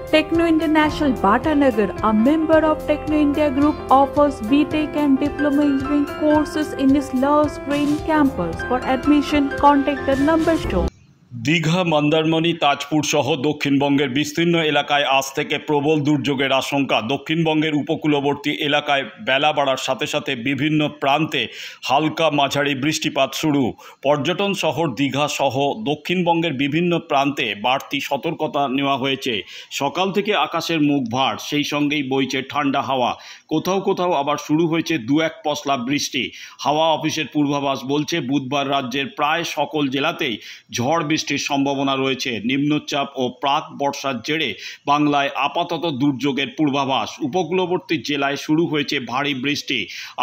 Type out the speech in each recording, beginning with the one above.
Techno International Bhatanagar, a member of Techno India Group, offers BTech and Diploma Engineering courses in its Lush Green campus. For admission, contact the number shown. Digha, Mandarmani, Tajpur সহ দক্ষিণবঙ্গের বিস্তীর্ণ এলাকায় আজ থেকে প্রবল দুর্যোগের আশঙ্কা। দক্ষিণবঙ্গের উপকূলবর্তী এলাকায় বেলা বাড়ার সাথে সাথে বিভিন্ন প্রান্তে হালকা মাঝারি বৃষ্টিপাত শুরু। পর্যটন শহর দীঘা সহ দক্ষিণবঙ্গের বিভিন্ন প্রান্তে বাড়তি সতর্কতা নেওয়া হয়েছে। সকাল থেকে আকাশের মুখ ভার, সেই সঙ্গেই বইছে ঠান্ডা হাওয়া। কোথাও কোথাও আবার শুরু হয়েছে দু এক পশলা বৃষ্টি। হাওয়া অফিসের পূর্বাভাস বলছে বুধবার রাজ্যের প্রায় সকল জেলাতেই ঝড় বৃষ্টির সম্ভাবনা রয়েছে। নিম্নচাপ ও প্রাক বর্ষার জেরে বাংলায় আপাতত দুর্যোগের পূর্বাভাস। উপকূলবর্তী জেলায় শুরু হয়েছে ভারী বৃষ্টি।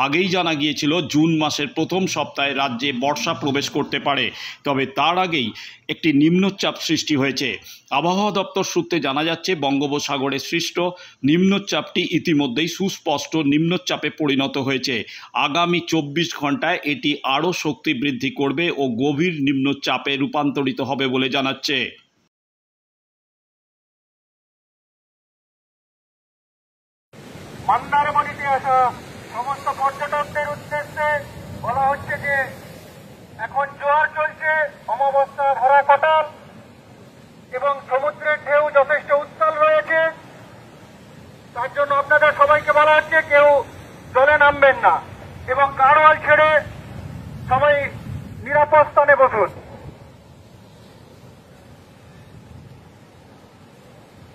আগেই জানা গিয়েছিল জুন মাসের প্রথম সপ্তাহে রাজ্যে বর্ষা প্রবেশ করতে পারে, তবে তার আগেই একটি নিম্নচাপ সৃষ্টি হয়েছে। আবহাওয়া দপ্তর সূত্রে জানা যাচ্ছে বঙ্গোপসাগরে সৃষ্ট নিম্নচাপটি ইতিমধ্যেই সুস্পষ্ট নিম্নচাপে পরিণত হয়েছে। আগামী 24 ঘন্টায় এটি আরও শক্তি বৃদ্ধি করবে ও গভীর নিম্নচাপে রূপান্তরিত হবে বলে জানাচ্ছে। মন্দারমণিতে আসা সমস্ত পর্যটকদের উদ্দেশ্যে বলা হচ্ছে যে এখন জোয়ার চলছে, অমাবস্যা ভরা কাটাল এবং সমুদ্রের ঢেউ যথেষ্ট উত্তাল রয়েছে। তার জন্য আপনাদের সবাইকে বলা হচ্ছে কেউ জলে নামবেন না এবং গাড়োয়াল ছেড়ে সবাই নিরাপদ স্থানে বসুন।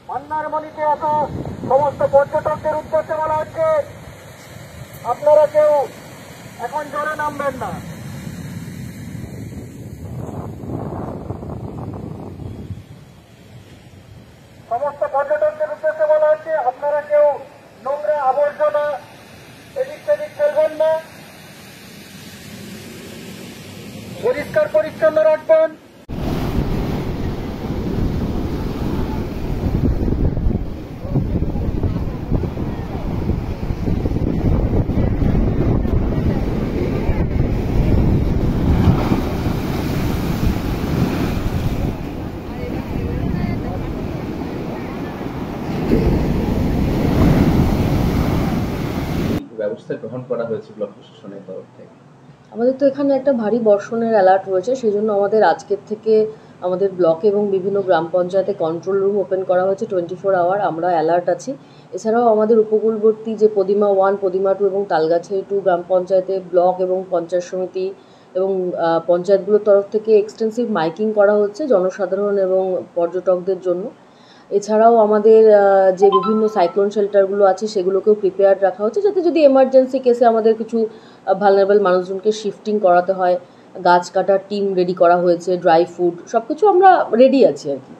মন্দারমণিতে আসা সমস্ত পর্যটকদের উদ্দেশ্যে বলা হচ্ছে আপনারা কেউ এখন জলে নামবেন না। সমস্ত পর্যটকদের উদ্দেশ্যে বলা হচ্ছে আপনারা কেউ নোংরা আবর্জনা এদিক সেদিক ফেলবেন না, পরিষ্কার পরিচ্ছন্ন রাখবেন। ব্যবস্থা গ্রহণ করা হয়েছে ব্লক প্রশাসনের তরফ থেকে? আমাদের তো এখানে একটা ভারী বর্ষণের অ্যালার্ট রয়েছে, সেই জন্য আমাদের আজকের থেকে আমাদের ব্লক এবং বিভিন্ন গ্রাম পঞ্চায়েতে কন্ট্রোল রুম ওপেন করা হয়েছে 24 আওয়ার। আমরা অ্যালার্ট আছি। এছাড়াও আমাদের উপকূলবর্তী যে পদিমা 1, পদিমা 2 এবং তালগাছি 2 গ্রাম পঞ্চায়েতে ব্লক এবং পঞ্চায়েত সমিতি এবং পঞ্চায়েতগুলোর তরফ থেকে এক্সটেন্সিভ মাইকিং করা হচ্ছে জনসাধারণ এবং পর্যটকদের জন্য। এছাড়াও আমাদের যে বিভিন্ন সাইক্লোন শেল্টারগুলো আছে সেগুলোকেও প্রিপেয়ার্ড রাখা হচ্ছে, যাতে যদি এমার্জেন্সি কেসে আমাদের কিছু ভালনারেবল মানুষজনকে শিফটিং করাতে হয়। গাছ কাটার টিম রেডি করা হয়েছে, ড্রাই ফুড সব কিছু আমরা রেডি আছি আর কি।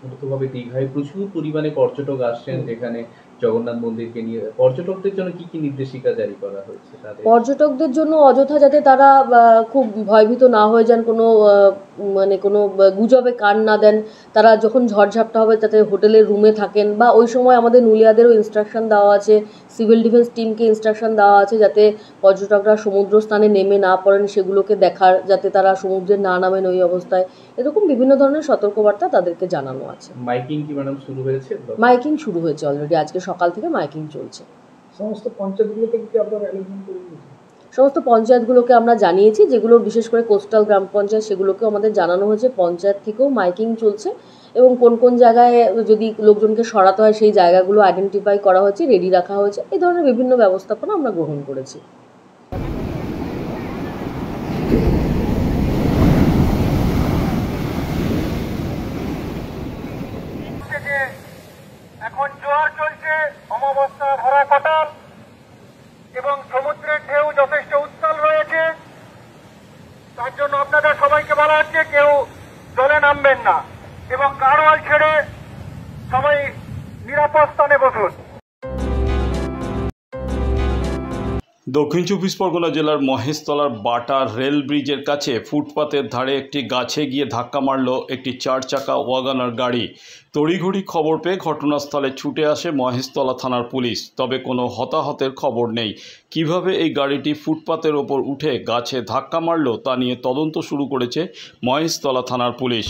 মূলতভাবে দীঘায় প্রচুর পরিমাণে পর্যটক আসছেন, যেখানে জগন্নাথ মন্দিরকে নিয়ে পর্যটকদের জন্য কি কি নির্দেশিকা জারি করা হয়েছে? পর্যটকদের জন্য অযথা যাতে তারা খুব ভয়ভীত না হয়ে যান, কোনো গুজবে কান না দেন। তারা যখন ঝড়ঝাপটা হবে যাতে হোটেলের রুমে থাকেন, বা ওই সময় আমাদের নুলিয়াদেরও ইনস্ট্রাকশন দেওয়া আছে, সিভিল ডিফেন্স টিমকে ইনস্ট্রাকশন দেওয়া আছে যাতে পর্যটকরা সমুদ্র স্থানে নেমে না পড়েন, সেগুলোকে দেখার, যাতে তারা সমুদ্রে না নামেন ওই অবস্থায়। এরকম বিভিন্ন ধরনের সতর্কবার্তা তাদেরকে জানানো আছে। মাইকিং কি ম্যাডাম শুরু হয়েছে? মাইকিং শুরু হয়েছে অলরেডি, আজকে সকাল থেকে মাইকিং চলছে। সমস্ত পঞ্চায়েতগুলোকে কি আপনারা অ্যালার্ট করে দিয়েছেন? সমস্ত পঞ্চায়েতগুলোকে আমরা জানিয়েছি, যেগুলো বিশেষ করে কোস্টাল গ্রাম পঞ্চায়েত সেগুলোকেও আমাদের জানানো হয়েছে। পঞ্চায়েত থেকেও মাইকিং চলছে এবং কোন কোন জায়গায় যদি লোকজনকে সরাতে হয় সেই জায়গাগুলো আইডেন্টিফাই করা হয়েছে, রেডি রাখা হয়েছে। এই ধরনের বিভিন্ন ব্যবস্থাপনা আমরা গ্রহণ করেছি। এখন জোয়ার চলছে, অমাবস্যা ভরা কাটাল এবং সমুদ্রের ঢেউ যথেষ্ট উত্তাল রয়েছে। তার জন্য আপনাদের সবাইকে বলা হচ্ছে কেউ জলে নামবেন না এবং গাড়োয়াল ছেড়ে সবাই নিরাপদ স্থানে বসুন। দক্ষিণ 24 পরগনা জেলার মহেশতলার বাটা রেল ব্রিজের কাছে ফুটপাতের ধারে একটি গাছে গিয়ে ধাক্কা মারল একটি 4 চাকা ওয়াগনার গাড়ি। তড়িঘড়ি খবর পেয়ে ঘটনাস্থলে ছুটে আসে মহেশতলা থানার পুলিশ, তবে কোনো হতাহতের খবর নেই। কিভাবে এই গাড়িটি ফুটপাতের ওপর উঠে গাছে ধাক্কা মারল তা নিয়ে তদন্ত শুরু করেছে মহেশতলা থানার পুলিশ।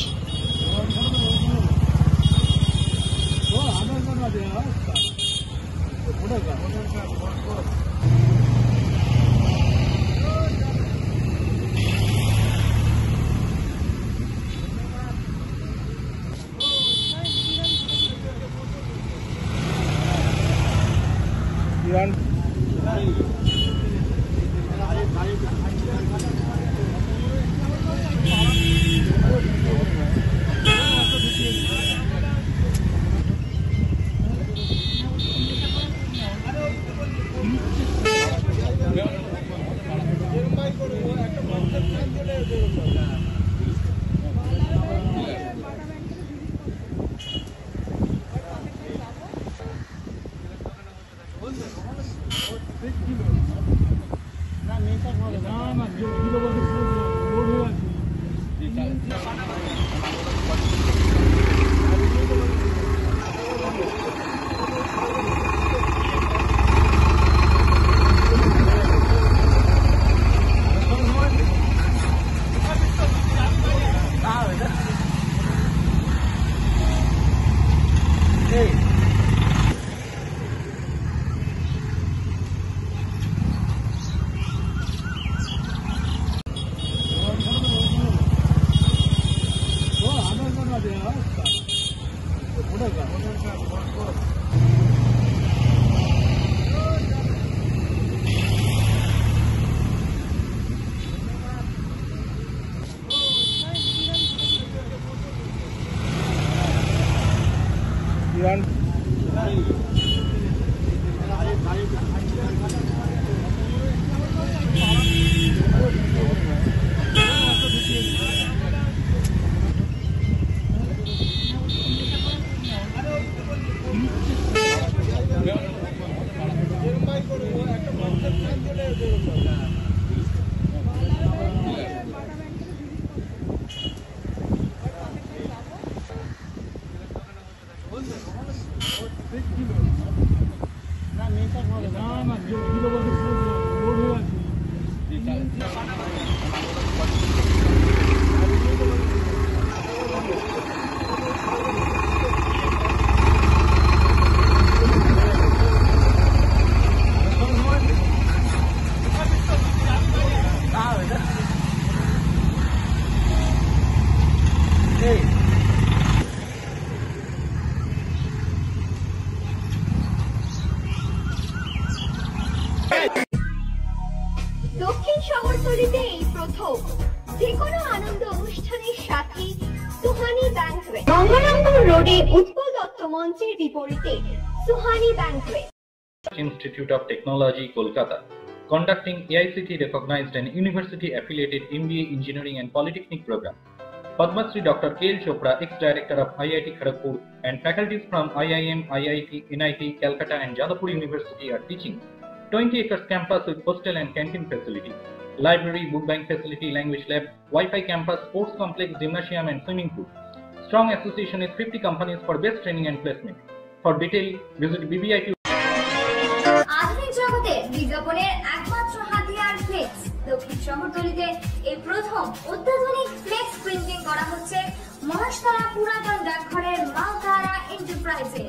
দক্ষিণ শহরতলিতে এই প্রথম যেকোনো আনন্দ অনুষ্ঠানের সাথে সুহানি ব্যাংকুয়েট, গঙ্গারামপুর রোডে উৎপল দত্ত মঞ্চের বিপরীতে Suhani banquet. Institute of Technology, Kolkata, conducting AICTE recognized and university affiliated MBA Engineering and Polytechnic program. Padma Shri Dr. K.L. Chopra, ex-director of IIT Kharagpur, and faculties from IIM, IIT, NIT, Calcutta and Jadavpur University are teaching. 20 acres campus with hostel and canteen facility, library, book bank facility, language lab, Wi-Fi campus, sports complex, gymnasium and swimming pool. Strong association with 50 companies for best training and placement. For detail, visit BBIT. আধুনিক জগতে বিজ্ঞাপনের একমাত্র হাতিয়ার flakes. দক্ষিণ শহরতলিতে এই প্রথম অত্যাধুনিক flakes printing করা হচ্ছে মহাশতলা পুরাতন ডাকঘরের মাতারা এন্টারপ্রাইজে।